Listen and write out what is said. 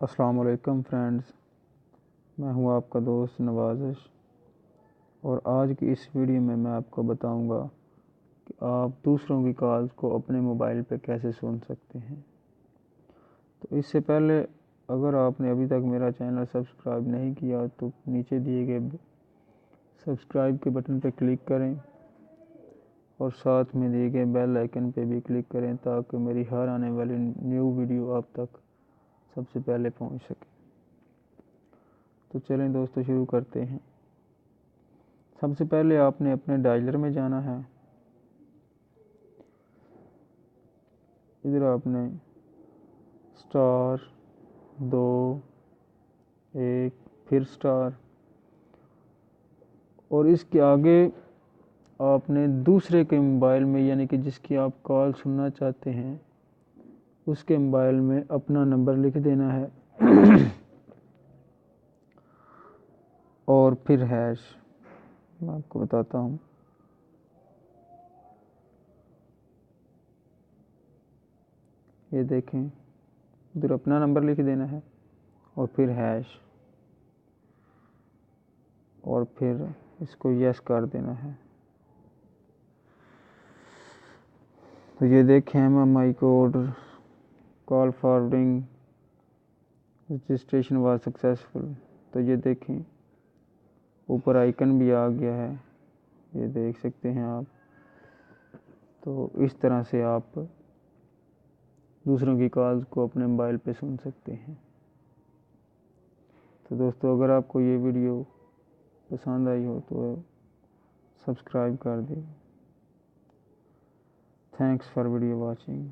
السلام علیکم فرینڈز، میں ہوں آپ کا دوست نوازش، اور آج کی اس ویڈیو میں آپ کو بتاؤں گا کہ آپ دوسروں کی کالز کو اپنے موبائل پہ کیسے سن سکتے ہیں۔ تو اس سے پہلے اگر آپ نے ابھی تک میرا چینل سبسکرائب نہیں کیا تو نیچے دیے گئے سبسکرائب کے بٹن پہ کلک کریں اور ساتھ میں دیے گئے بیل آئکن پہ بھی کلک کریں تاکہ میری ہر آنے والی نیو ویڈیو آپ تک سب سے پہلے پہنچ سکے۔ تو چلیں دوستو شروع کرتے ہیں۔ سب سے پہلے آپ نے اپنے ڈائلر میں جانا ہے۔ ادھر آپ نے *2 1 پھر * اور اس کے آگے آپ نے دوسرے کے موبائل میں یعنی کہ جس کی آپ کال سننا چاہتے ہیں اس کے موبائل میں اپنا نمبر لکھ دینا ہے اور پھر ہیش میں آپ کو بتاتا ہوں۔ یہ دیکھیں، ادھر اپنا نمبر لکھ دینا ہے اور پھر ہیش اور پھر اس کو یس کر دینا ہے۔ تو یہ دیکھیں MMI could call forwarding registration was successful. تو یہ دیکھیں اوپر آئیکن بھی آ گیا ہے، یہ دیکھ سکتے ہیں آپ۔ تو اس طرح سے آپ دوسروں کی کالز کو اپنے موبائل پہ سن سکتے ہیں۔ تو دوستو اگر آپ کو یہ ویڈیو پسند آئی ہو تو سبسکرائب کر دیں۔ Thanks for video watching.